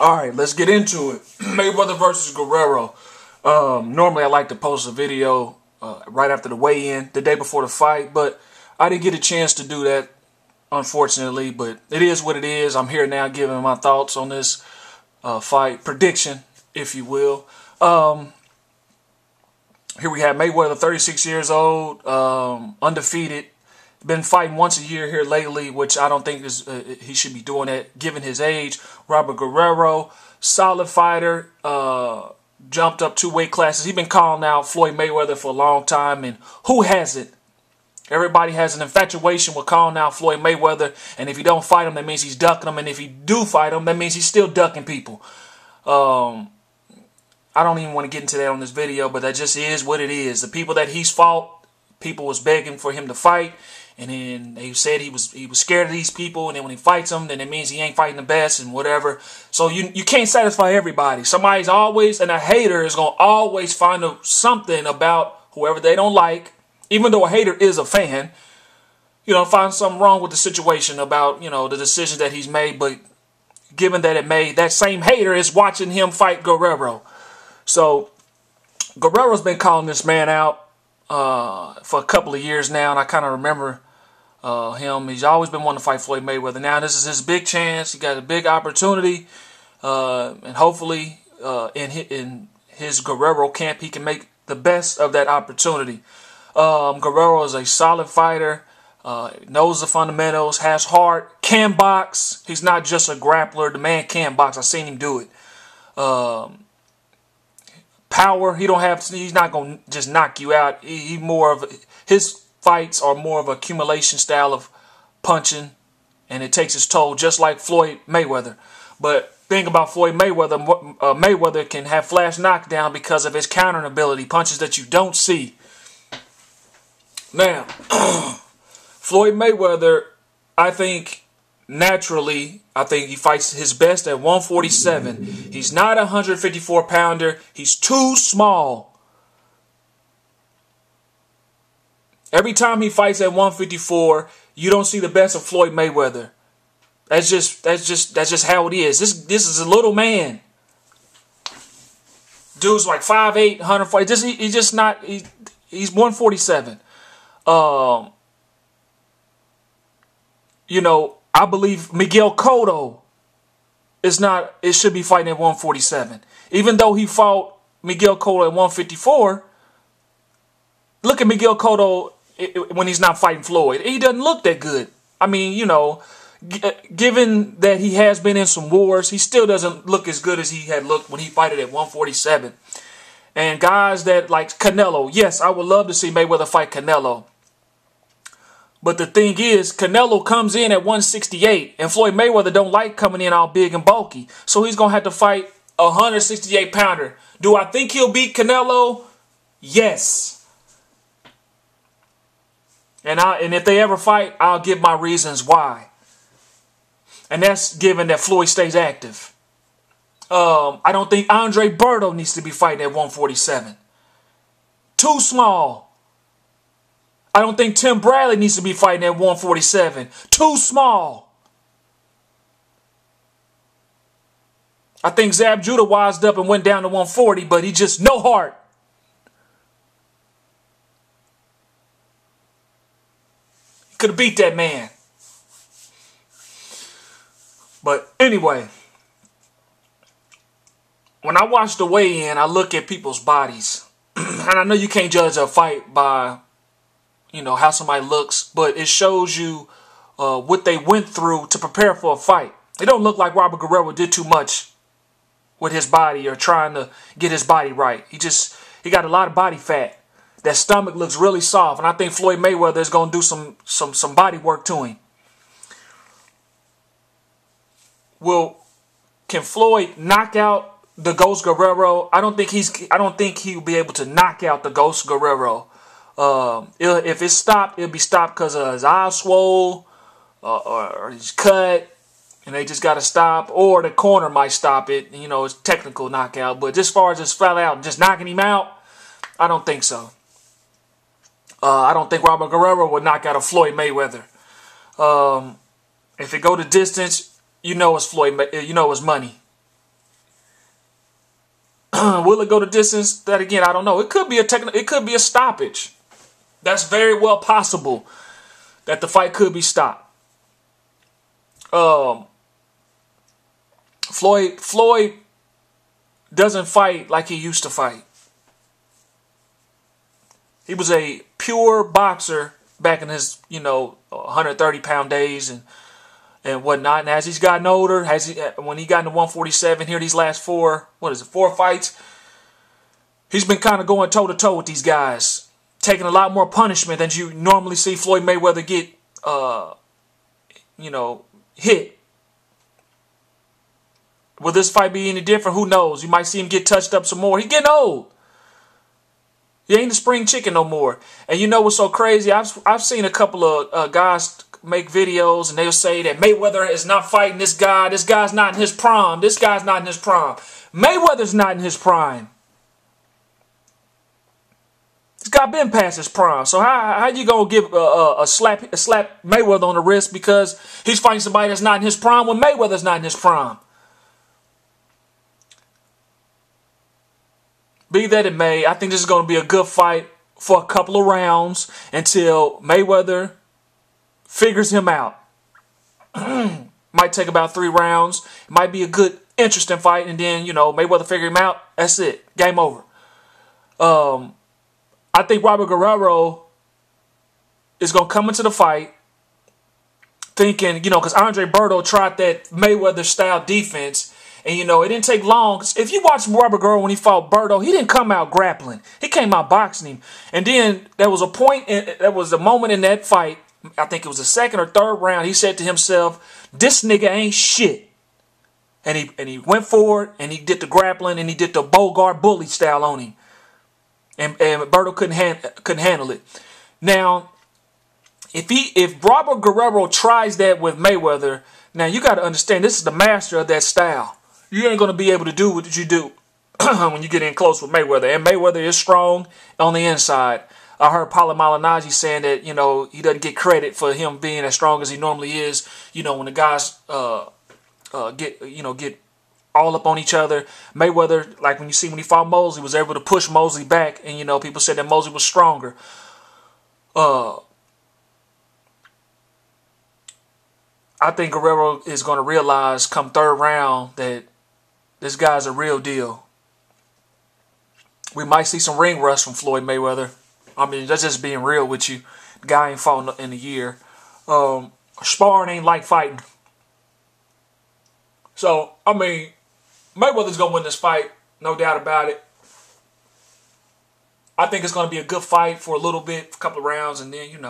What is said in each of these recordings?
All right, let's get into it. Mayweather versus Guerrero. Normally I like to post a video right after the weigh-in, the day before the fight, but I didn't get a chance to do that, unfortunately. But it is what it is. I'm here now giving my thoughts on this fight prediction, if you will. Here we have Mayweather, 36 years old, undefeated. Been fighting once a year here lately, which I don't think is he should be doing that given his age. Robert Guerrero, solid fighter, jumped up 2 weight classes. He's been calling out Floyd Mayweather for a long time, and who hasn't? Everybody has an infatuation with calling out Floyd Mayweather, and if you don't fight him, that means he's ducking him, and if you do fight him, that means he's still ducking people. I don't even want to get into that on this video, but that just is what it is. The people that he's fought, people was begging for him to fight. And then they said he was scared of these people, and then when he fights them, then it means he ain't fighting the best and whatever. So you can't satisfy everybody. Somebody's always, and a hater is gonna always find something about whoever they don't like, even though a hater is a fan. Find something wrong with the situation about the decision that he's made. But given that that same hater is watching him fight Guerrero. So Guerrero's been calling this man out for a couple of years now, and I kind of remember him. He's always been wanting to fight Floyd Mayweather. Now this is his big chance. He got a big opportunity, and hopefully in his Guerrero camp he can make the best of that opportunity. Guerrero is a solid fighter, knows the fundamentals, has heart, can box. He's not just a grappler. The man can box. I've seen him do it. Power, he's not going to just knock you out. His fights are more of an accumulation style of punching, and it takes its toll, just like Floyd Mayweather. But thing about Floyd Mayweather, Mayweather can have flash knockdown because of his countering ability, punches that you don't see. Now, Floyd Mayweather, I think he fights his best at 147. He's not a 154-pounder. He's too small. Every time he fights at 154, you don't see the best of Floyd Mayweather. That's just how it is. This is a little man. Dude's like 5'8", 140. He's 147. I believe Miguel Cotto should be fighting at 147. Even though he fought Miguel Cotto at 154, look at Miguel Cotto when he's not fighting Floyd. He doesn't look that good. I mean, given that he has been in some wars, he still doesn't look as good as he had looked when he fought at 147. And guys that like Canelo, yes, I would love to see Mayweather fight Canelo. But the thing is, Canelo comes in at 168, and Floyd Mayweather don't like coming in all big and bulky. So he's going to have to fight a 168-pounder. Do I think he'll beat Canelo? Yes. And if they ever fight, I'll give my reasons why. And that's given that Floyd stays active. I don't think Andre Berto needs to be fighting at 147. Too small. I don't think Tim Bradley needs to be fighting at 147. Too small. I think Zab Judah wised up and went down to 140, but he just no heart. He could have beat that man. But anyway, when I watch the weigh-in, I look at people's bodies. And I know you can't judge a fight by how somebody looks, but it shows you what they went through to prepare for a fight. It don't look like Robert Guerrero did too much with his body or trying to get his body right. He got a lot of body fat. That stomach looks really soft, and I think Floyd Mayweather is going to do some body work to him. Can Floyd knock out the Ghost Guerrero? I don't think he'll be able to knock out the Ghost Guerrero. If it's stopped, it'll be stopped because his eyes swole or he's cut and they just got to stop, or the corner might stop it. It's technical knockout. But as far as just flat out just knocking him out, I don't think so. I don't think Robert Guerrero would knock out a Floyd Mayweather. If it go to distance, it's Floyd. It's money. Will it go the distance? That again, I don't know. It could be it could be a stoppage. That's very well possible that the fight could be stopped. Floyd doesn't fight like he used to fight. He was a pure boxer back in his, 130-pound days and whatnot. And as he's gotten older, when he got into 147 here, these last four fights, he's been kind of going toe-to-toe with these guys, taking a lot more punishment than you normally see Floyd Mayweather get, hit. Will this fight be any different? Who knows? You might see him get touched up some more. He's getting old. He ain't a spring chicken no more. And you know what's so crazy? I've seen a couple of guys make videos and they'll say that Mayweather is not fighting this guy. This guy's not in his prime. This guy's not in his prime. Mayweather's not in his prime. This guy been past his prime. So how you gonna give a slap Mayweather on the wrist because he's fighting somebody that's not in his prime when Mayweather's not in his prime? Be that it may, I think this is going to be a good fight for a couple of rounds until Mayweather figures him out. Might take about 3 rounds. It might be a good, interesting fight. And then, Mayweather figure him out. That's it. Game over. I think Robert Guerrero is going to come into the fight thinking, because Andre Berto tried that Mayweather-style defense. And, it didn't take long. If you watch Robert Guerrero when he fought Berto, he didn't come out grappling. He came out boxing him. And then there was a moment in that fight, I think it was the 2nd or 3rd round, he said to himself, this nigga ain't shit. And he went forward and he did the grappling and he did the Bogart bully style on him. And Berto couldn't handle it. Now, if Robert Guerrero tries that with Mayweather, now you got to understand this is the master of that style. You ain't going to be able to do what you do when you get in close with Mayweather. And Mayweather is strong on the inside. I heard Paulo Malignaggi saying that, he doesn't get credit for him being as strong as he normally is. When the guys get all up on each other. Mayweather, like when he fought Mosley, was able to push Mosley back. And, people said that Mosley was stronger. I think Guerrero is going to realize come 3rd round that this guy's a real deal. We might see some ring rust from Floyd Mayweather. I mean, that's just being real with you. The guy ain't fought in a year. Sparring ain't like fighting. So, I mean, Mayweather's going to win this fight. No doubt about it. I think it's going to be a good fight for a little bit, a couple of rounds, and then,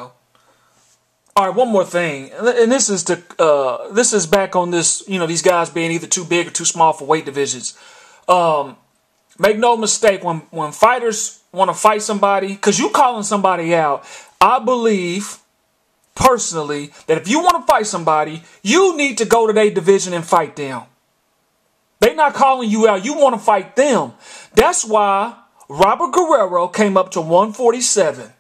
All right, one more thing, and this is back on this, these guys being either too big or too small for weight divisions. Make no mistake, when fighters want to fight somebody, because you calling somebody out, I believe personally that if you want to fight somebody, you need to go to their division and fight them. They're not calling you out. You want to fight them. That's why Robert Guerrero came up to 147.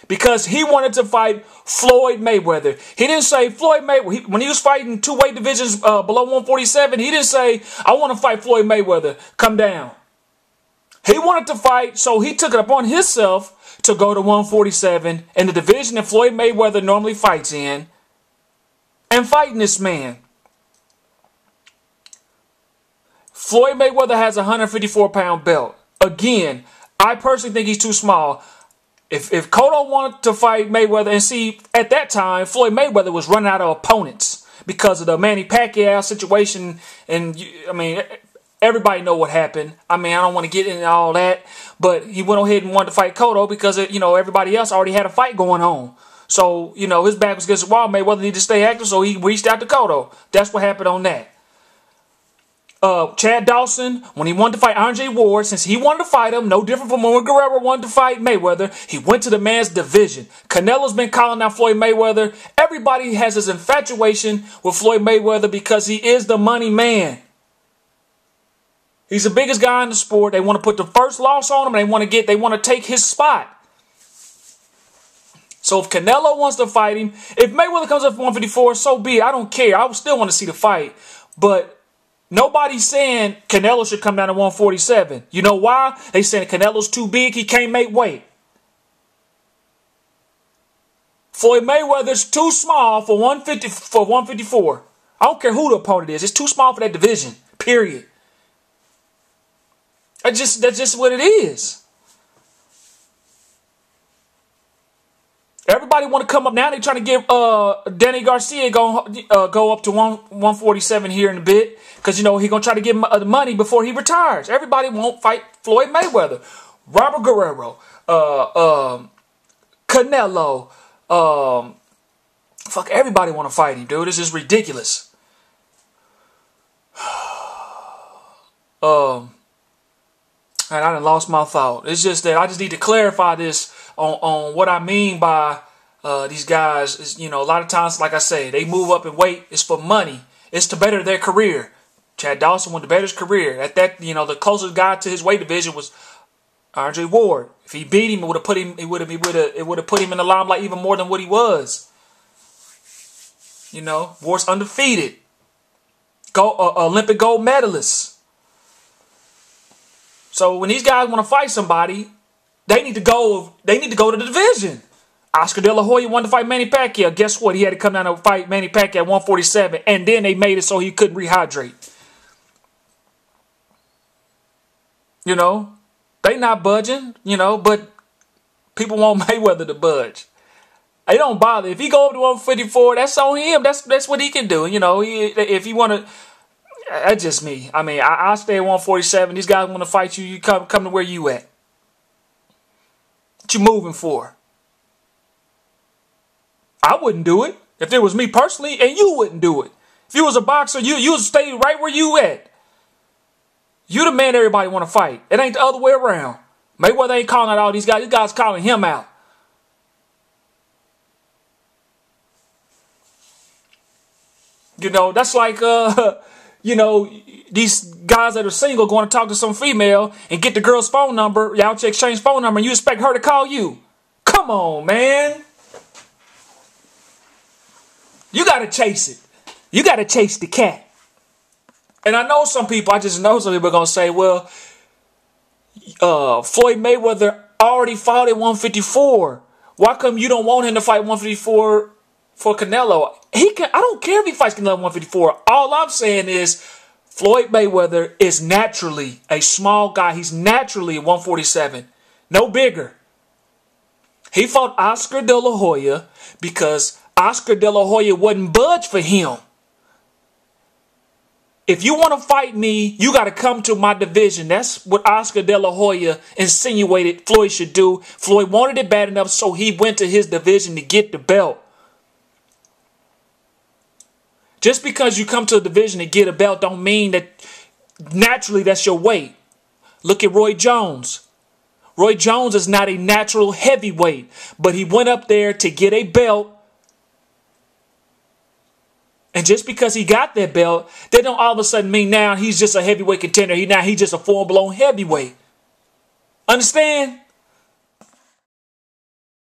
Because he wanted to fight Floyd Mayweather. He didn't say Floyd Mayweather. When he was fighting 2 weight divisions below 147, he didn't say, I want to fight Floyd Mayweather. Come down. He wanted to fight, so he took it upon himself to go to 147 in the division that Floyd Mayweather normally fights in and fighting this man. Floyd Mayweather has a 154-pound belt. Again, I personally think he's too small. If Cotto wanted to fight Mayweather, and see, at that time, Floyd Mayweather was running out of opponents because of the Manny Pacquiao situation. And, everybody know what happened. I don't want to get into all that. But he went ahead and wanted to fight Cotto because, everybody else already had a fight going on. So, his back was against the wall. Mayweather needed to stay active, so he reached out to Cotto. That's what happened on that. Chad Dawson, when he wanted to fight Andre Ward, since he wanted to fight him, no different from when Guerrero wanted to fight Mayweather, he went to the man's division. Canelo's been calling out Floyd Mayweather. Everybody has his infatuation with Floyd Mayweather because he is the money man. He's the biggest guy in the sport. They want to put the first loss on him, and they want to take his spot. So if Canelo wants to fight him, if Mayweather comes up for 154, so be it. I don't care. I still want to see the fight. But Nobody's saying Canelo should come down to 147. You know why? They saying Canelo's too big. He can't make weight. Floyd Mayweather's too small for 154. I don't care who the opponent is. It's too small for that division. Period. That's just what it is. Everybody want to come up now. They trying to give Danny Garcia go up to 147 here in a bit, because you know he gonna try to give him the money before he retires. Everybody won't fight Floyd Mayweather, Robert Guerrero, Canelo. Fuck, everybody want to fight him, dude. This is ridiculous. And I done lost my thought. It's just that I just need to clarify this on what I mean by these guys. Is, you know, a lot of times, like I say, they move up in weight. It's for money. It's to better their career. Chad Dawson wanted to better his career. At that, you know, the closest guy to his weight division was R.J. Ward. If he beat him, it would have put him. It would have put him in the limelight even more than what he was. You know, Ward's undefeated. Olympic gold medalist. So when these guys want to fight somebody, they need to go. They need to go to the division. Oscar De La Hoya wanted to fight Manny Pacquiao. Guess what? He had to come down and fight Manny Pacquiao at 147, and then they made it so he couldn't rehydrate. You know, they not budging. You know, but people want Mayweather to budge. It don't bother. If he go up to 154, that's on him. That's what he can do. You know, if he want to. That's just me. I mean, I'll stay at 147. These guys want to fight you. You come to where you at. What you moving for? I wouldn't do it if it was me personally, and you wouldn't do it. If you was a boxer, you would stay right where you at. You the man everybody want to fight. It ain't the other way around. Mayweather ain't calling out all these guys. These guys calling him out. You know, that's like you know, these guys that are single going to talk to some female and get the girl's phone number. Y'all to exchange phone number, and you expect her to call you. Come on, man. You got to chase it. You got to chase the cat. And I know some people, I just know some people are going to say, well, Floyd Mayweather already fought at 154. Why come you don't want him to fight 154 for Canelo? I don't care if he fights Canelo 154. All I'm saying is Floyd Mayweather is naturally a small guy. He's naturally 147. No bigger. He fought Oscar De La Hoya because Oscar De La Hoya wouldn't budge for him. If you want to fight me, you got to come to my division. That's what Oscar De La Hoya insinuated Floyd should do. Floyd wanted it bad enough, so he went to his division to get the belt. Just because you come to a division to get a belt don't mean that naturally that's your weight. Look at Roy Jones. Roy Jones is not a natural heavyweight, but he went up there to get a belt. And just because he got that belt, that don't all of a sudden mean now he's just a heavyweight contender. He's just a full-blown heavyweight. Understand?